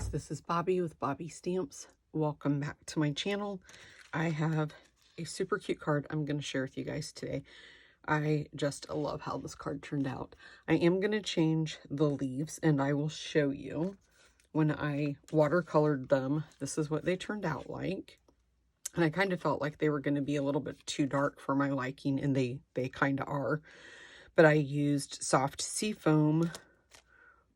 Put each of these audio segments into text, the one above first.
guys, this is Bobby with Bobby Stamps. Welcome back to my channel. I have a super cute card I'm going to share with you guys today. I just love how this card turned out. I am going to change the leaves and I will show you when I watercolored them. This is what they turned out like. And I kind of felt like they were going to be a little bit too dark for my liking, and they kind of are. But I used soft seafoam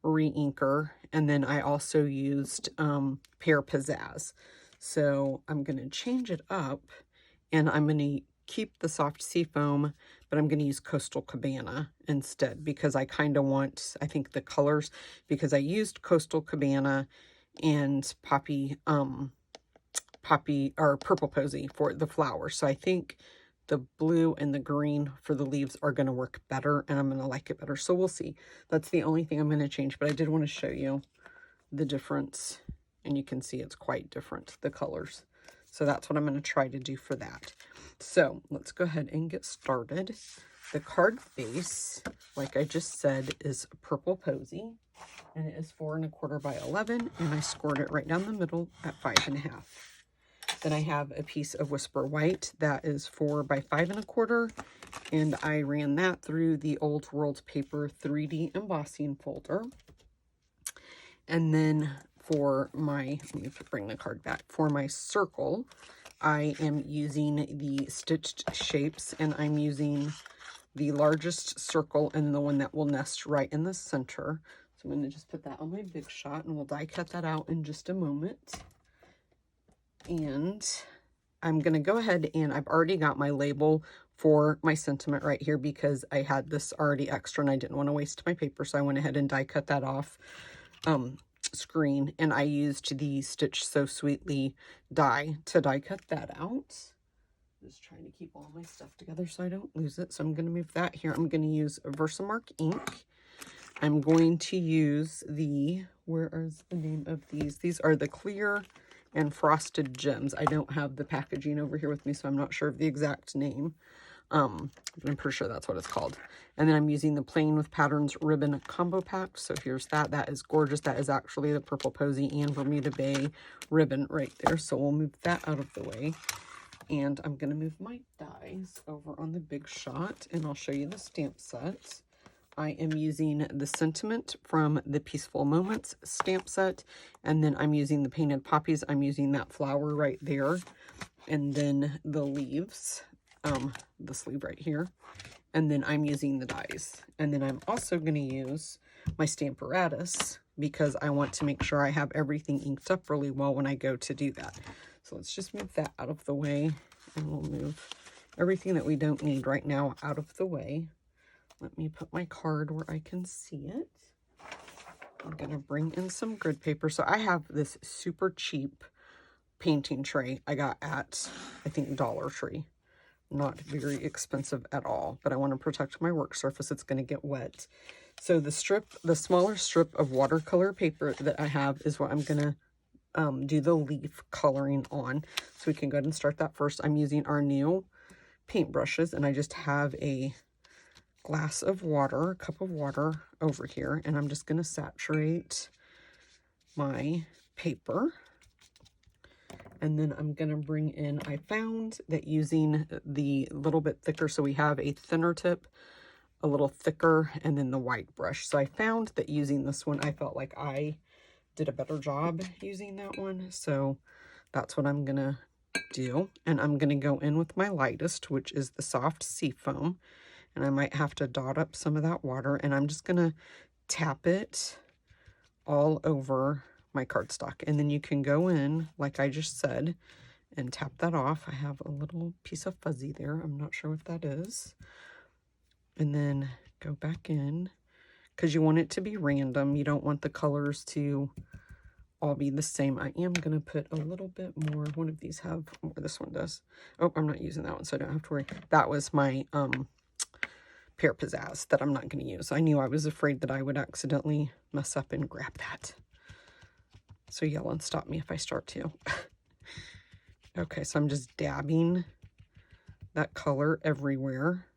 re-inker, and then I also used Pear Pizzazz. So I'm going to change it up, and I'm going to keep the soft seafoam, but I'm going to use Coastal Cabana instead, because I kind of want, I think the colors, because I used Coastal Cabana and Purple Posy for the flowers. So I think the blue and the green for the leaves are going to work better, and I'm going to like it better. So we'll see. That's the only thing I'm going to change, but I did want to show you the difference, and you can see it's quite different, the colors. So that's what I'm going to try to do for that. So let's go ahead and get started. The card base, like I just said, is Purple Posy, and it is 4 1/4 by 11, and I scored it right down the middle at 5 1/2. Then I have a piece of Whisper White that is 4 by 5 1/4, and I ran that through the Old World Paper 3D embossing folder. And then for my, let me bring the card back, for my circle, I am using the Stitched Shapes, and I'm using the largest circle and the one that will nest right in the center. So I'm going to just put that on my big shot, and we'll die cut that out in just a moment. And I'm going to go ahead, and I've already got my label for my sentiment right here, because I had this already extra and I didn't want to waste my paper. So I went ahead and die cut that off screen, and I used the Stitch So Sweetly die to die cut that out. Just trying to keep all my stuff together so I don't lose it. So I'm going to move that here. I'm going to use Versamark ink. I'm going to use the, where is the name of these? These are the Clear and Frosted Gems. I don't have the packaging over here with me, so I'm not sure of the exact name. But I'm pretty sure that's what it's called. And then I'm using the Playing with Patterns ribbon combo pack. So here's that. That is gorgeous. That is actually the Purple Posy and Bermuda Bay ribbon right there. So we'll move that out of the way. And I'm going to move my dies over on the big shot, and I'll show you the stamp set. I am using the Sentiment from the Peaceful Moments stamp set, and then I'm using the Painted Poppies. I'm using that flower right there, and then the leaves, the sleeve right here, and then I'm using the dies. And then I'm also going to use my Stamparatus, because I want to make sure I have everything inked up really well when I go to do that. So let's just move that out of the way, and we'll move everything that we don't need right now out of the way. Let me put my card where I can see it. I'm going to bring in some grid paper. So I have this super cheap painting tray I got at, I think, Dollar Tree. Not very expensive at all, but I want to protect my work surface. It's going to get wet. So the smaller strip of watercolor paper that I have is what I'm going to do the leaf coloring on. So we can go ahead and start that first. I'm using our new paintbrushes, and I just have a glass of water, a cup of water over here, and I'm just going to saturate my paper. And then I'm going to bring in, I found that using the little bit thicker, so we have a thinner tip, a little thicker, and then the white brush. So I found that using this one, I felt like I did a better job using that one. So that's what I'm going to do. And I'm going to go in with my lightest, which is the soft seafoam. And I might have to dot up some of that water, and I'm just going to tap it all over my cardstock. And then you can go in, like I just said, and tap that off. I have a little piece of fuzzy there. I'm not sure what that is. And then go back in, because you want it to be random. You don't want the colors to all be the same. I am going to put a little bit more. One of these have more. This one does. Oh, I'm not using that one, so I don't have to worry. That was my Pear Pizzazz that I'm not going to use. I knew I was afraid that I would accidentally mess up and grab that. So yell and stop me if I start to. Okay, so I'm just dabbing that color everywhere.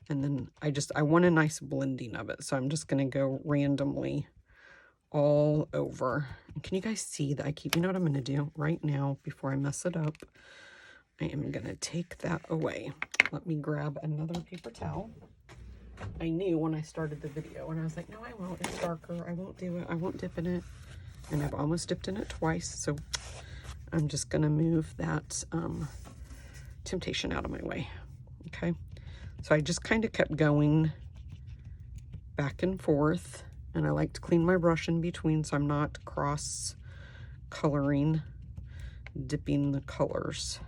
And then I want a nice blending of it. So I'm just going to go randomly all over. And can you guys see that I keep, you know what I'm going to do right now before I mess it up? I am going to take that away. Let me grab another paper towel. I knew when I started the video and I was like, no, I won't. It's darker. I won't do it. I won't dip in it. And I've almost dipped in it twice. So I'm just going to move that temptation out of my way. Okay. So I just kind of kept going back and forth. And I like to clean my brush in between so I'm not cross coloring, dipping the colors.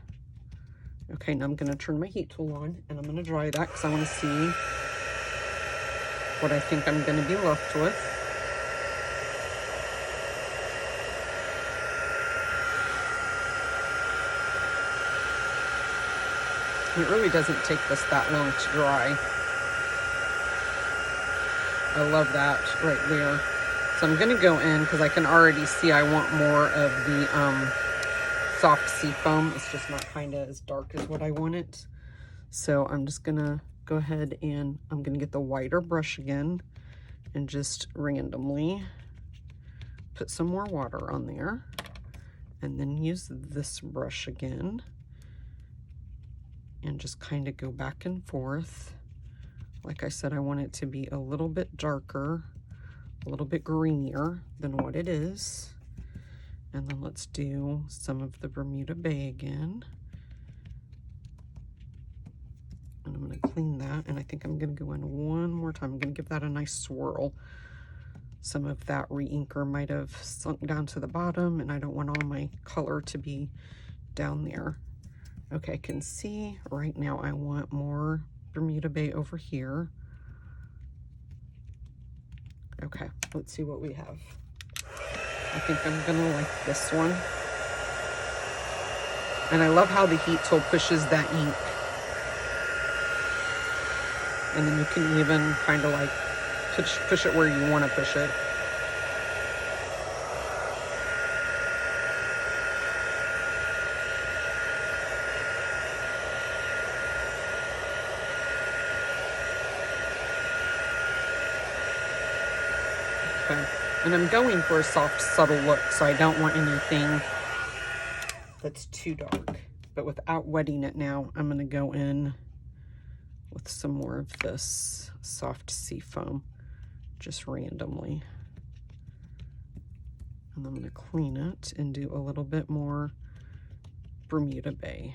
Okay, now I'm going to turn my heat tool on and I'm going to dry that because I want to see what I think I'm going to be left with. It really doesn't take this that long to dry. I love that right there. So I'm going to go in because I can already see I want more of the soft sea foam. It's just not kind of as dark as what I want it. So I'm just going to go ahead and I'm going to get the wider brush again and just randomly put some more water on there. And then use this brush again and just kind of go back and forth. Like I said, I want it to be a little bit darker, a little bit greenier than what it is. And then let's do some of the Bermuda Bay again. And I'm going to clean that. And I think I'm going to go in one more time. I'm going to give that a nice swirl. Some of that re-inker might have sunk down to the bottom, and I don't want all my color to be down there. Okay, I can see right now I want more Bermuda Bay over here. Okay, let's see what we have. I think I'm gonna like this one. And I love how the heat tool pushes that ink. And then you can even kind of like push it where you want to push it. Okay. And I'm going for a soft, subtle look, so I don't want anything that's too dark. But without wetting it now, I'm going to go in with some more of this soft sea foam, just randomly. And I'm going to clean it and do a little bit more Bermuda Bay.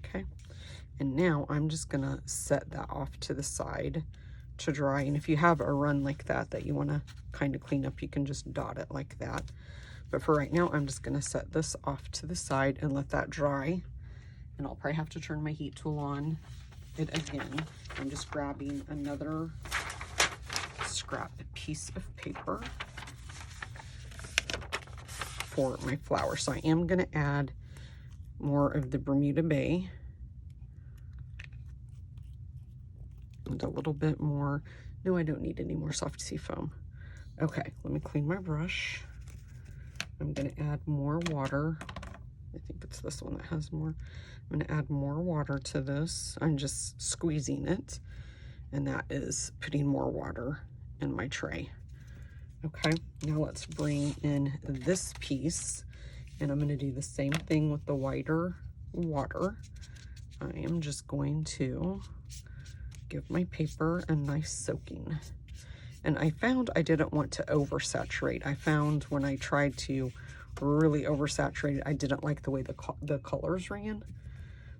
Okay. And now I'm just going to set that off to the side to dry. And if you have a run like that you want to kind of clean up, you can just dot it like that. But for right now, I'm just going to set this off to the side and let that dry. And I'll probably have to turn my heat tool on it again. I'm just grabbing another scrap piece of paper for my flower. So I am going to add more of the Bermuda Bay. And a little bit more. No, I don't need any more soft sea foam. Okay, let me clean my brush. I'm going to add more water. I think it's this one that has more. I'm going to add more water to this. I'm just squeezing it. And that is putting more water in my tray. Okay, now let's bring in this piece. And I'm going to do the same thing with the wider water. I am just going to give my paper a nice soaking. And I found I didn't want to oversaturate. I found when I tried to really oversaturate it, I didn't like the way the colors ran.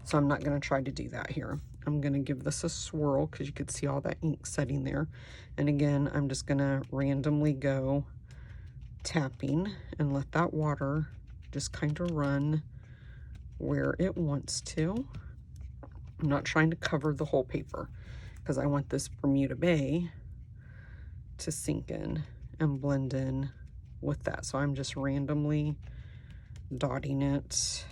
So I'm not going to try to do that here. I'm going to give this a swirl because you could see all that ink setting there. And again, I'm just going to randomly go tapping and let that water just kind of run where it wants to. I'm not trying to cover the whole paper because I want this Bermuda Bay to sink in and blend in with that. So I'm just randomly dotting it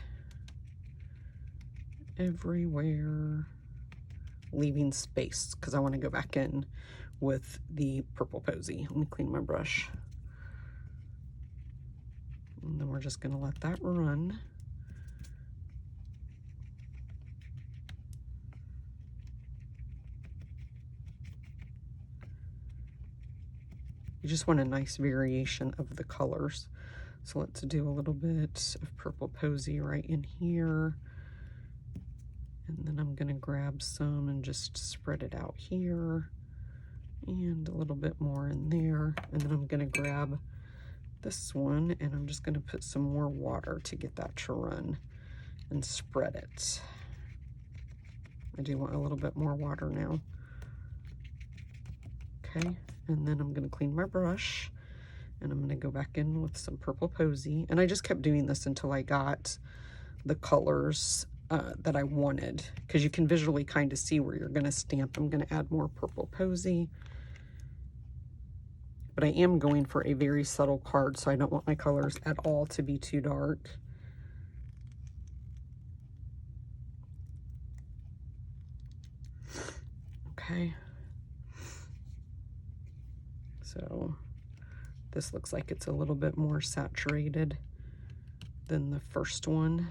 everywhere, leaving space because I want to go back in with the Purple Posy. Let me clean my brush. And then we're just going to let that run. You just want a nice variation of the colors. So let's do a little bit of Purple Posy right in here. And then I'm going to grab some and just spread it out here. And a little bit more in there. And then I'm going to grab this one and I'm just going to put some more water to get that to run and spread it. I do want a little bit more water now. Okay, and then I'm going to clean my brush and I'm going to go back in with some Purple Posy. And I just kept doing this until I got the colors that I wanted, because you can visually kind of see where you're going to stamp. I'm going to add more Purple Posy. But I am going for a very subtle card, so I don't want my colors at all to be too dark. Okay. So this looks like it's a little bit more saturated than the first one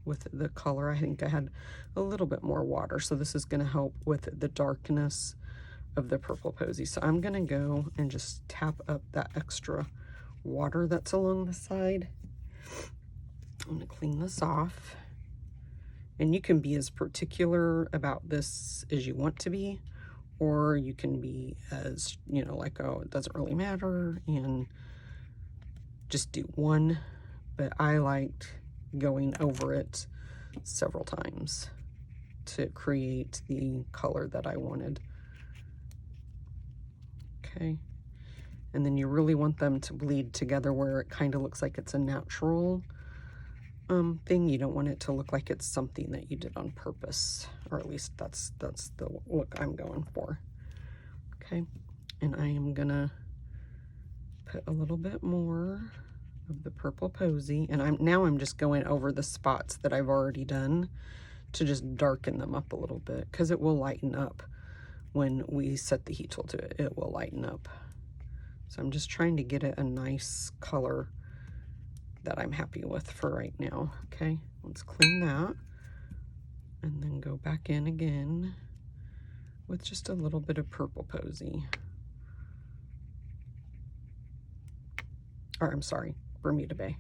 with the color. I think I had a little bit more water, so this is going to help with the darkness of the Purple Posy. So I'm going to go and just tap up that extra water that's along the side. I'm going to clean this off. And you can be as particular about this as you want to be, or you can be as, you know, like, oh, it doesn't really matter and just do one. But I liked going over it several times to create the color that I wanted. Okay, and then you really want them to bleed together where it kind of looks like it's a natural thing. You don't want it to look like it's something that you did on purpose, or at least that's the look I'm going for. Okay, and I am gonna put a little bit more of the Purple Posy, and I'm just going over the spots that I've already done to just darken them up a little bit, because it will lighten up. When we set the heat tool to it, it will lighten up. So I'm just trying to get it a nice color that I'm happy with for right now. Okay, let's clean that and then go back in again with just a little bit of Purple Posy. Or I'm sorry, Bermuda Bay.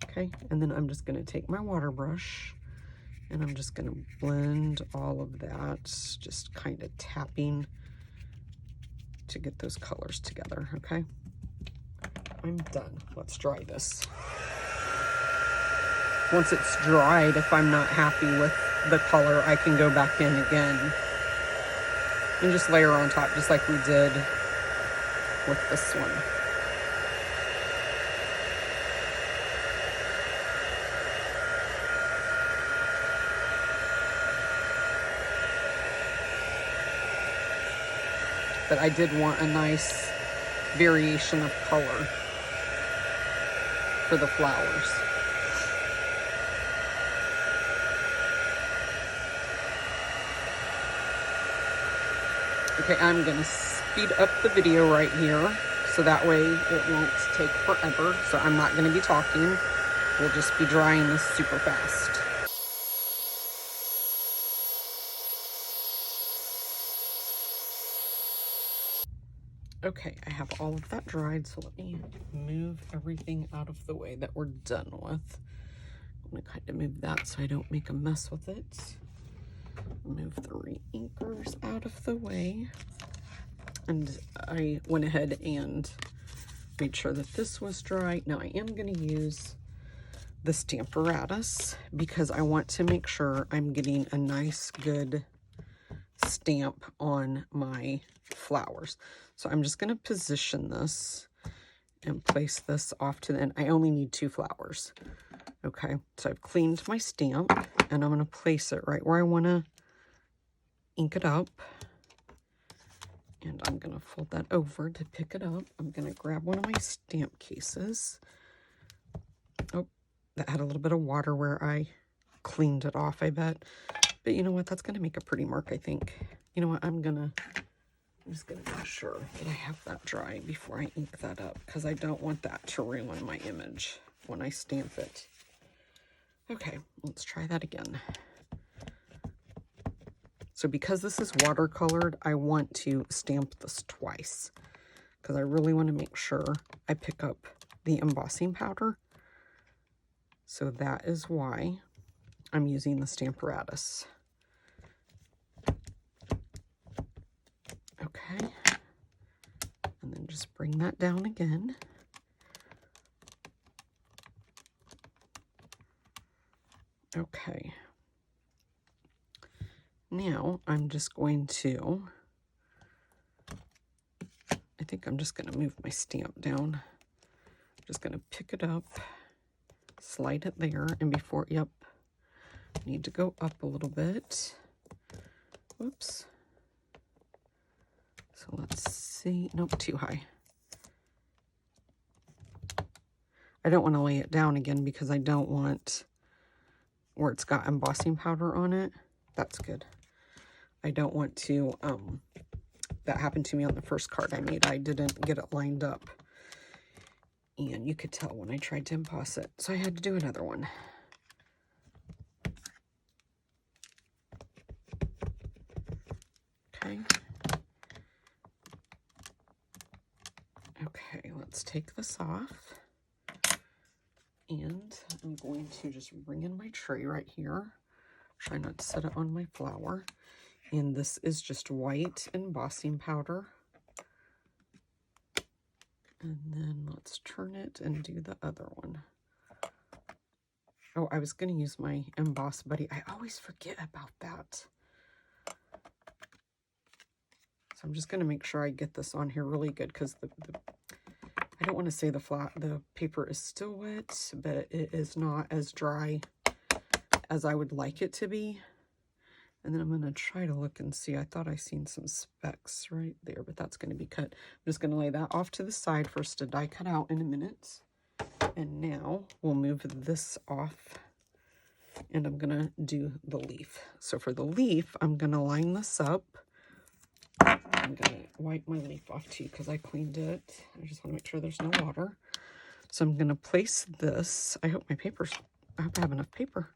Okay, and then I'm just gonna take my water brush and I'm just gonna blend all of that, just kind of tapping to get those colors together, okay? I'm done. Let's dry this. Once it's dried, if I'm not happy with the color, I can go back in again and just layer on top, just like we did with this one. But I did want a nice variation of color for the flowers. Okay, I'm gonna speed up the video right here so that way it won't take forever. So I'm not gonna be talking. We'll just be drying this super fast. Okay, I have all of that dried, so let me move everything out of the way that we're done with. I'm gonna kind of move that so I don't make a mess with it. Move the re-inkers out of the way. And I went ahead and made sure that this was dry. Now I am gonna use the Stamparatus because I want to make sure I'm getting a nice, good stamp on my flowers. So I'm just going to position this and place this off to the end. I only need 2 flowers. Okay, so I've cleaned my stamp and I'm going to place it right where I want to ink it up. And I'm going to fold that over to pick it up. I'm going to grab one of my stamp cases. Oh, that had a little bit of water where I cleaned it off, I bet. But you know what? That's going to make a pretty mark, I think. You know what? I'm just going to make sure that I have that dry before I ink that up, because I don't want that to ruin my image when I stamp it. Okay, let's try that again. So because this is watercolored, I want to stamp this twice. because I really want to make sure I pick up the embossing powder. So that is why I'm using the Stamparatus. Okay, and then just bring that down again. Okay, now I'm just going to, I think I'm just going to move my stamp down. I'm just going to pick it up, slide it there, and before, yep, need to go up a little bit. Whoops. So let's see, nope, too high. I don't want to lay it down again because I don't want where it's got embossing powder on it. That's good. I don't want to, that happened to me on the first card I made. I didn't get it lined up. And you could tell when I tried to emboss it. So I had to do another one. Okay. Okay, let's take this off. And I'm going to just bring in my tray right here. Try not to set it on my flower. And this is just white embossing powder. And then let's turn it and do the other one. Oh, I was going to use my Emboss Buddy. I always forget about that. So I'm just going to make sure I get this on here really good because I don't want to say the paper is still wet, but it is not as dry as I would like it to be. And then I'm going to try to look and see. I thought I seen some specks right there, but that's going to be cut. I'm just going to lay that off to the side for us to die cut out in a minute. And now we'll move this off and I'm going to do the leaf. So for the leaf, I'm going to line this up. I'm going to wipe my leaf off too because I cleaned it. I just want to make sure there's no water. So I'm going to place this. I hope I have enough paper.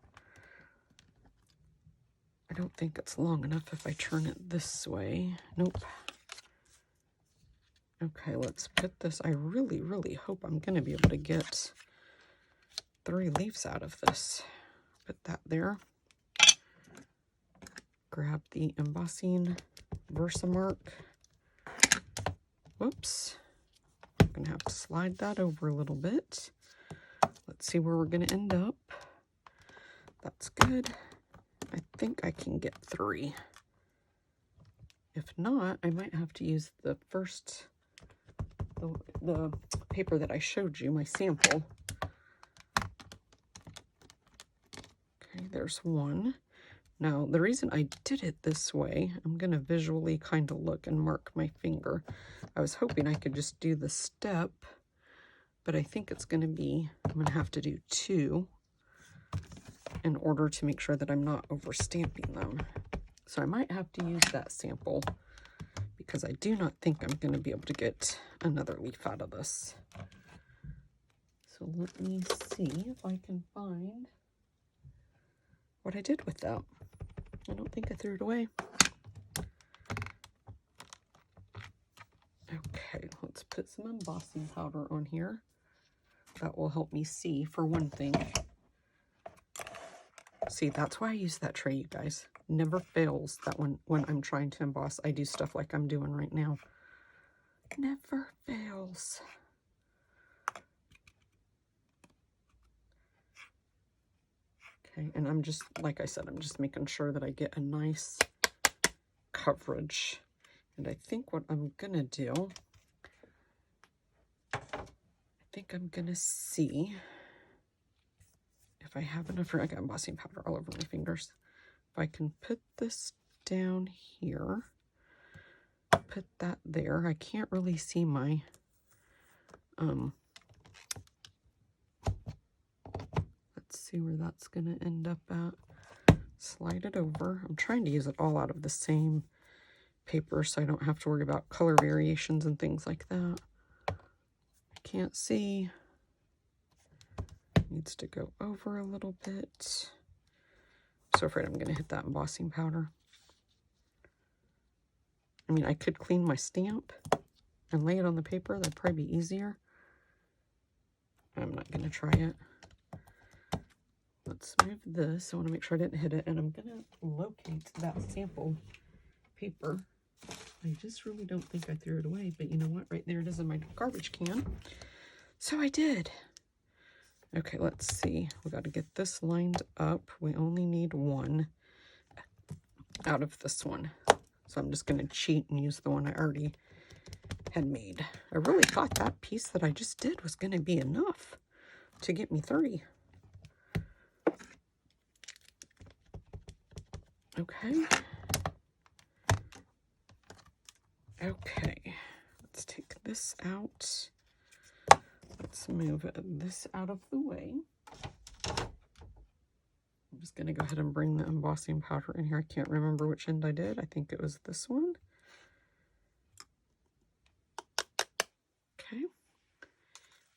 I don't think it's long enough if I turn it this way. Nope. Okay, let's put this. I really, really hope I'm going to be able to get 3 leaves out of this. Put that there. Grab the embossing Versamark. Whoops. I'm going to have to slide that over a little bit. Let's see where we're going to end up. That's good. I think I can get 3. If not, I might have to use the first, the paper that I showed you, my sample. Okay, there's 1. Now, the reason I did it this way, I'm going to visually kind of look and mark my finger. I was hoping I could just do the step, but I think it's going to be, I'm going to have to do 2 in order to make sure that I'm not over stamping them. So I might have to use that sample because I do not think I'm going to be able to get another leaf out of this. So let me see if I can find what I did with that. I don't think I threw it away. Okay, let's put some embossing powder on here. That will help me see for one thing. See, that's why I use that tray, you guys. Never fails that when I'm trying to emboss, I do stuff like I'm doing right now. Never fails. Okay, and I'm just, like I said, I'm just making sure that I get a nice coverage. And I think what I'm going to do, I think I'm going to see if I have enough, I got embossing powder all over my fingers. If I can put this down here, put that there. I can't really see my, let's see where that's going to end up at. Slide it over. I'm trying to use it all out of the same paper so I don't have to worry about color variations and things like that. I can't see. Needs to go over a little bit. So afraid I'm going to hit that embossing powder. I mean, I could clean my stamp, and lay it on the paper. That'd probably be easier. I'm not going to try it. Let's move this. I want to make sure I didn't hit it, and I'm going to locate that sample paper. I just really don't think I threw it away, but you know what? Right there it is in my garbage can. So I did. Okay, let's see. We got to get this lined up. We only need one out of this one. So I'm just going to cheat and use the one I already had made. I really thought that piece that I just did was going to be enough to get me 30. Okay. Okay. Let's take this out. Let's move this out of the way. I'm just going to go ahead and bring the embossing powder in here. I can't remember which end I did. I think it was this one. Okay.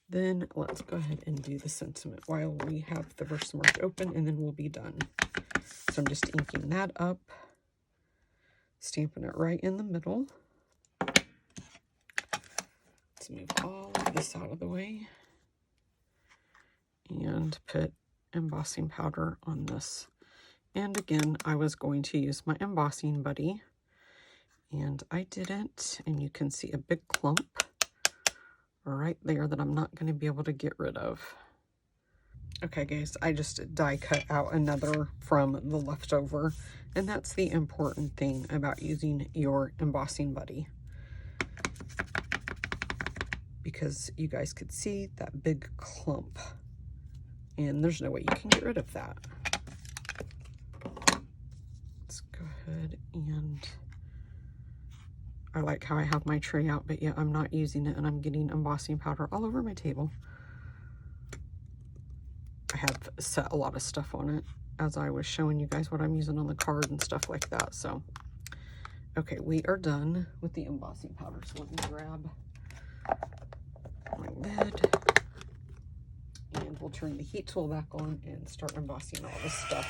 Then let's go ahead and do the sentiment while we have the Versamark open, and then we'll be done. So I'm just inking that up, stamping it right in the middle. Let's move all of this out of the way and put embossing powder on this. And again, I was going to use my embossing buddy, and I didn't, and you can see a big clump right there that I'm not going to be able to get rid of. Okay guys, I just die cut out another from the leftover, and that's the important thing about using your embossing buddy, because you guys could see that big clump, and there's no way you can get rid of that. Let's go ahead, and I like how I have my tray out, but yet I'm not using it, and I'm getting embossing powder all over my table. I have set a lot of stuff on it as I was showing you guys what I'm using on the card and stuff like that. So, okay, we are done with the embossing powder. So let me grab my lid, and we'll turn the heat tool back on and start embossing all this stuff.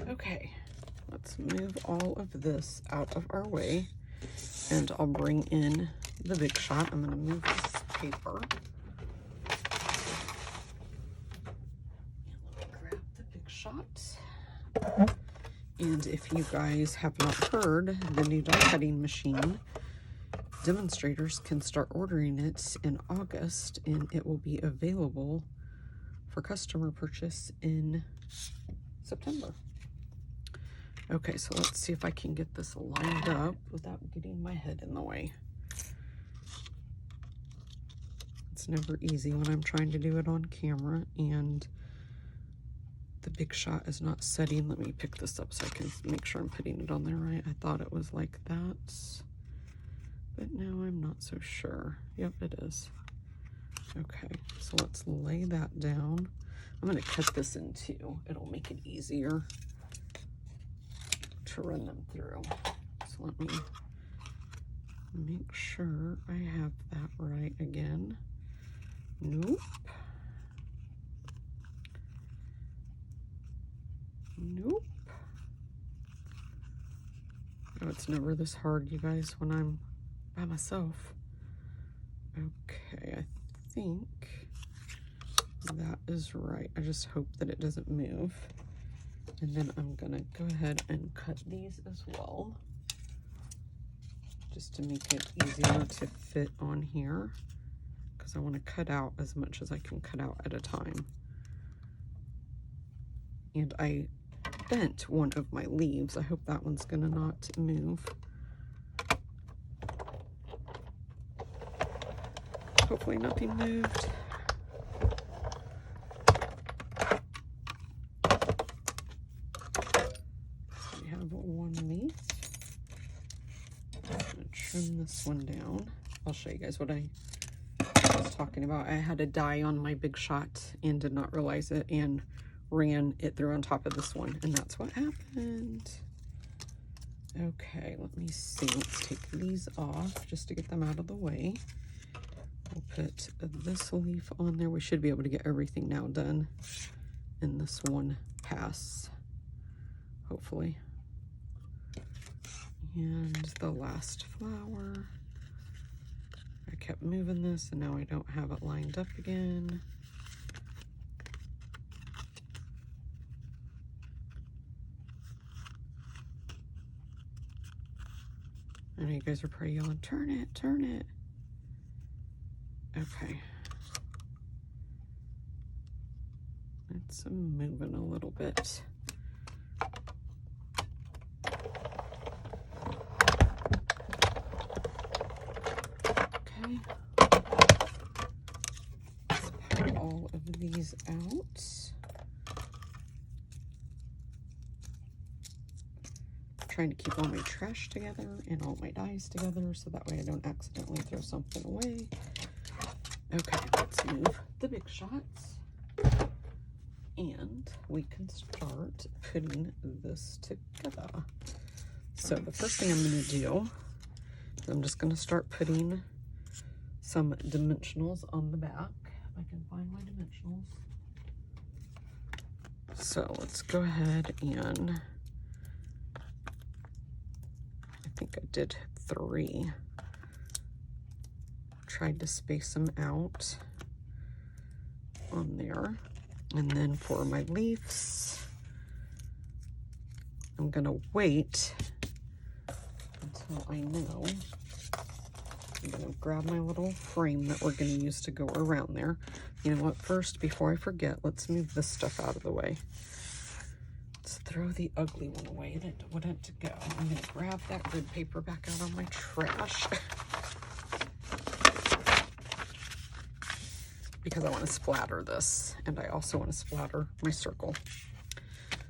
Okay, let's move all of this out of our way, and I'll bring in the Big Shot. I'm going to move this paper. And let me grab the Big Shot. And if you guys have not heard, the new die cutting machine, demonstrators can start ordering it in August, and it will be available for customer purchase in September. Okay, so let's see if I can get this lined up without getting my head in the way. It's never easy when I'm trying to do it on camera, and the Big Shot is not setting. Let me pick this up so I can make sure I'm putting it on there right. I thought it was like that, but now I'm not so sure. Yep, it is. Okay, so let's lay that down. I'm going to cut this in two. It'll make it easier to run them through. So let me make sure I have that right again. Nope. Nope. Oh, it's never this hard, you guys, when I'm by myself. Okay, I think That is right. I just hope that it doesn't move. And then I'm gonna go ahead and cut these as well, just to make it easier to fit on here, because I want to cut out as much as I can cut out at a time. And I bent one of my leaves. I hope that one's gonna not move. Hopefully nothing moved. We have one leaf. I'm gonna trim this one down. I'll show you guys what I was talking about. I had a die on my Big Shot and did not realize it and ran it through on top of this one, and that's what happened. Okay, let me see. Let's take these off just to get them out of the way. We'll put this leaf on there. We should be able to get everything now done in this one pass, hopefully. And the last flower. I kept moving this and now I don't have it lined up again. I know you guys are probably yelling, turn it, turn it. Okay. It's moving a little bit. Okay. Let's pull all of these out. Trying to keep all my trash together and all my dies together so that way I don't accidentally throw something away. Okay, let's move the Big Shots and we can start putting this together. So the first thing I'm going to do is I'm just going to start putting some dimensionals on the back, if I can find my dimensionals. So let's go ahead and I think I did 3. Tried to space them out on there. And then for my leaves, I'm gonna wait until I know. I'm gonna grab my little frame that we're gonna use to go around there. You know what, first, before I forget, let's move this stuff out of the way. Let's throw the ugly one away that wouldn't to go. I'm gonna grab that grid paper back out on my trash. Because I want to splatter this, and I also want to splatter my circle.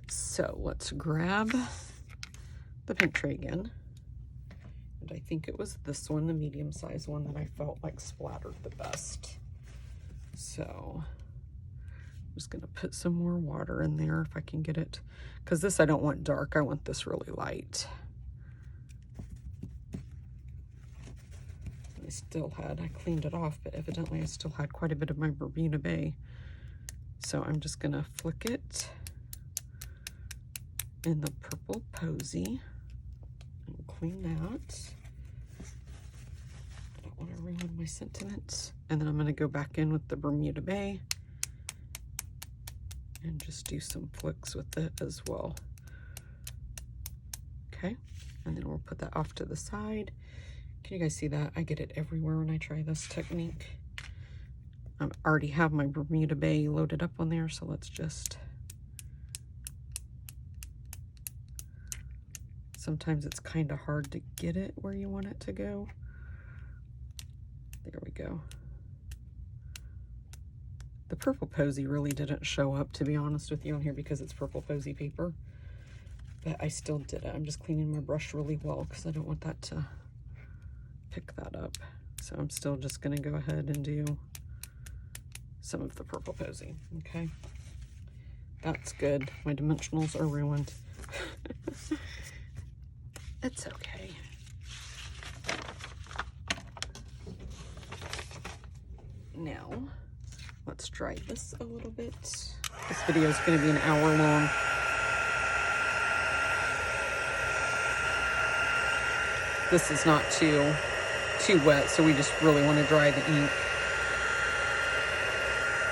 So let's grab the paint tray again. And I think it was this one, the medium-sized one, that I felt like splattered the best. So I'm just gonna put some more water in there if I can get it. Because this I don't want dark, I want this really light. I cleaned it off, but evidently I still had quite a bit of my Bermuda Bay. So I'm just gonna flick it in the Purple Posy and clean that. I don't want to ruin my sentiments. And then I'm gonna go back in with the Bermuda Bay and just do some flicks with it as well. Okay, and then we'll put that off to the side. Can you guys see that? I get it everywhere when I try this technique. I already have my Bermuda Bay loaded up on there, so let's just... Sometimes it's kind of hard to get it where you want it to go. There we go. The Purple Posy really didn't show up, to be honest with you, on here because it's Purple Posy paper. But I still did it. I'm just cleaning my brush really well because I don't want that to pick that up. So I'm still just going to go ahead and do some of the Purple Posy. Okay, that's good. My dimensionals are ruined. It's okay. Now let's dry this a little bit. This video is going to be an hour long. This is not too wet, so we just really want to dry the ink.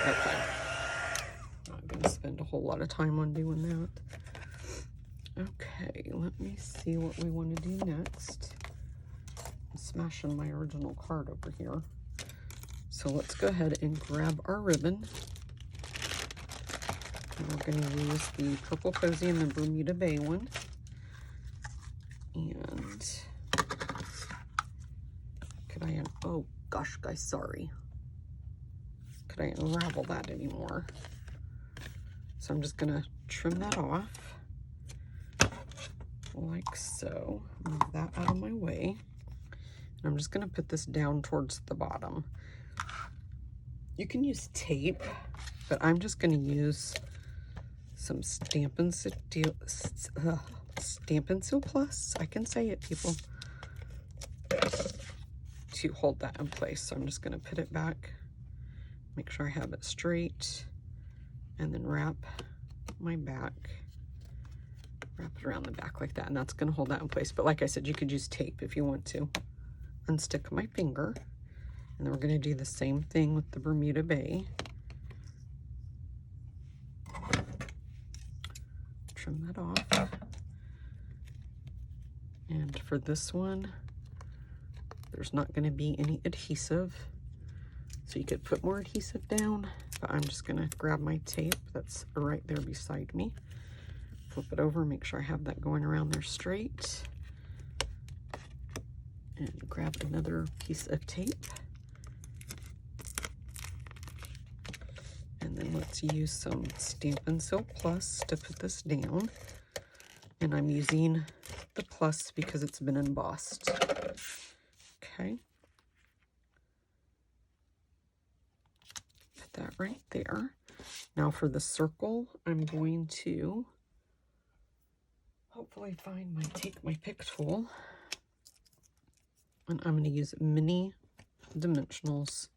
Okay. whole lot of time on doing that. Okay, let me see what we want to do next. I'm smashing my original card over here. So let's go ahead and grab our ribbon. And we're going to use the Purple Posy and the Bermuda Bay one. And could I, oh gosh, guys, sorry. Could I unravel that anymore? So I'm just going to trim that off like so. Move that out of my way. And I'm just going to put this down towards the bottom. You can use tape, but I'm just going to use some Stampin' Seal Plus. I can say it, people. To hold that in place. So I'm just going to put it back. Make sure I have it straight. And then wrap my back. Wrap it around the back like that. And that's going to hold that in place. But like I said, you could use tape if you want to. Unstick my finger. And then we're going to do the same thing with the Bermuda Bay. Trim that off. And for this one, there's not going to be any adhesive. So you could put more adhesive down, but I'm just going to grab my tape that's right there beside me. Flip it over, make sure I have that going around there straight. And grab another piece of tape. And then let's use some Stampin' Seal Plus to put this down. And I'm using the plus because it's been embossed. Okay. Put that right there. Now for the circle, I'm going to hopefully take my pick tool. And I'm going to use mini dimensionals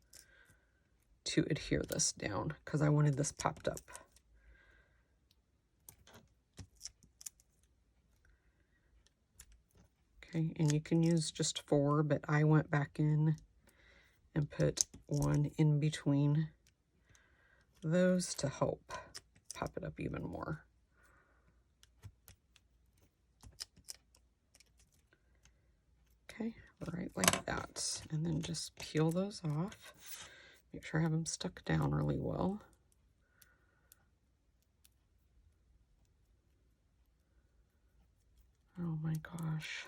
to adhere this down because I wanted this popped up. Okay, and you can use just 4, but I went back in and put 1 in between those to help pop it up even more. Okay, right like that. And then just peel those off. Make sure I have them stuck down really well. Oh my gosh.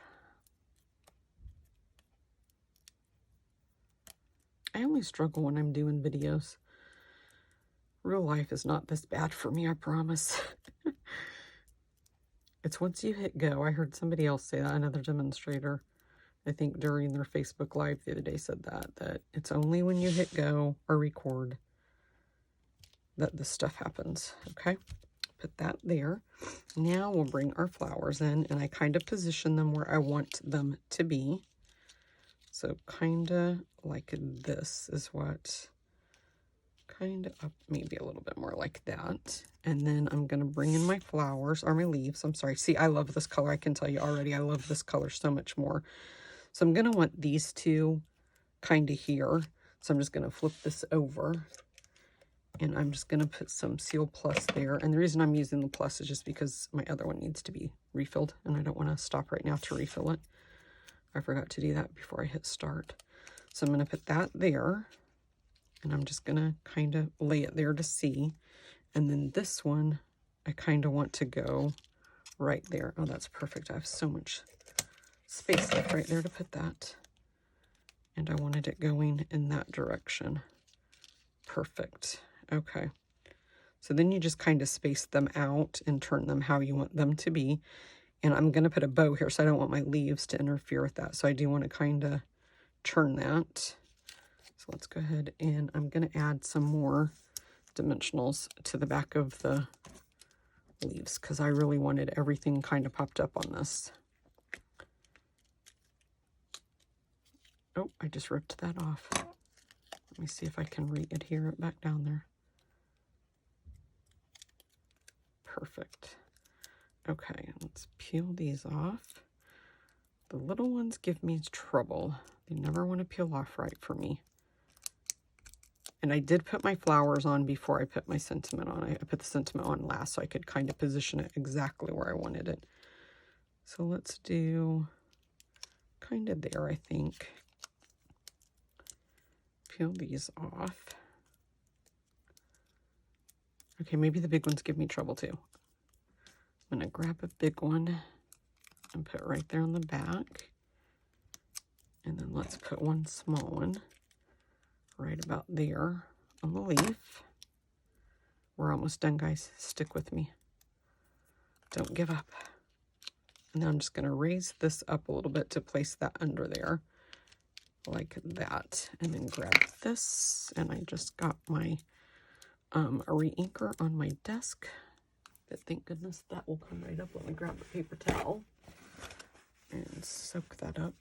I only struggle when I'm doing videos. Real life is not this bad for me, I promise. It's once you hit go. I heard somebody else say that, another demonstrator, I think during their Facebook Live the other day said that it's only when you hit go or record that this stuff happens, okay? Put that there. Now we'll bring our flowers in, and I kind of position them where I want them to be. So kind of like this is what, kind of up, maybe a little bit more like that. And then I'm going to bring in my flowers, or my leaves, I'm sorry. See, I love this color. I can tell you already, I love this color so much more. So I'm going to want these two kind of here. So I'm just going to flip this over. And I'm just going to put some Seal Plus there. And the reason I'm using the plus is just because my other one needs to be refilled. And I don't want to stop right now to refill it. I forgot to do that before I hit start. So I'm going to put that there. And I'm just going to kind of lay it there to see. And then this one, I kind of want to go right there. Oh, that's perfect. I have so much space left right there to put that. And I wanted it going in that direction. Perfect. Okay. So then you just kind of space them out and turn them how you want them to be. And I'm going to put a bow here, so I don't want my leaves to interfere with that. So I do want to kind of turn that. So let's go ahead and I'm going to add some more dimensionals to the back of the leaves because I really wanted everything kind of popped up on this. Oh, I just ripped that off. Let me see if I can re-adhere it back down there. Perfect. Okay, let's peel these off. The little ones give me trouble. They never want to peel off right for me. And I did put my flowers on before I put my sentiment on. I put the sentiment on last so I could kind of position it exactly where I wanted it. So let's do kind of there, I think. Peel these off. Okay, maybe the big ones give me trouble too. I'm gonna grab a big one and put it right there on the back. And then let's put one small one right about there on the leaf. We're almost done, guys. Stick with me. Don't give up. And now I'm just going to raise this up a little bit to place that under there like that. And then grab this. And I just got my re-inker on my desk. But thank goodness that will come right up. Let me grab a paper towel and soak that up.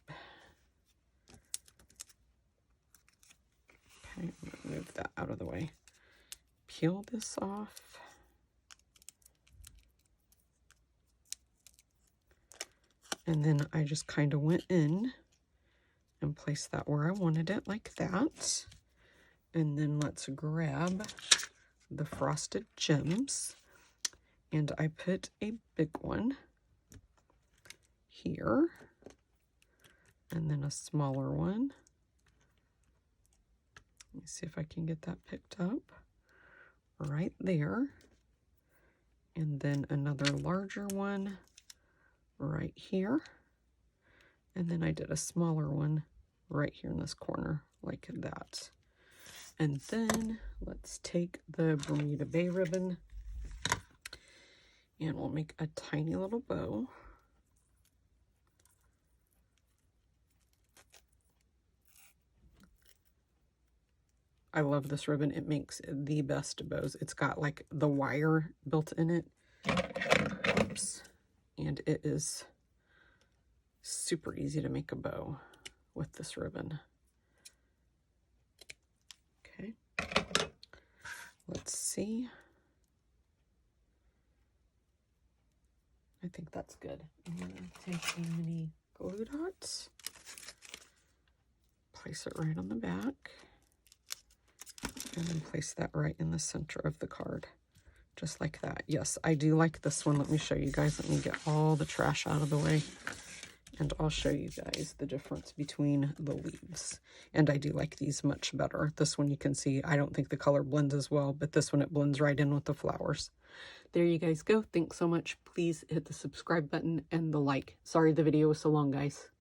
Okay, I'm going to move that out of the way. Peel this off. And then I just kind of went in and placed that where I wanted it, like that. And then let's grab the frosted gems. And I put a big one here. And then a smaller one. Let me see if I can get that picked up. Right there. And then another larger one right here. And then I did a smaller one right here in this corner like that. And then let's take the Bermuda Bay ribbon and we'll make a tiny little bow. I love this ribbon. It makes the best bows. It's got like the wire built in it. Oops. And it is super easy to make a bow with this ribbon. Okay. Let's see. I think that's good. I'm going to take a mini glue dot. Place it right on the back. And then place that right in the center of the card. Just like that. Yes, I do like this one. Let me show you guys. Let me get all the trash out of the way. And I'll show you guys the difference between the leaves. And I do like these much better. This one you can see, I don't think the color blends as well, but this one it blends right in with the flowers. There you guys go. Thanks so much. Please hit the subscribe button and the like. Sorry the video was so long, guys.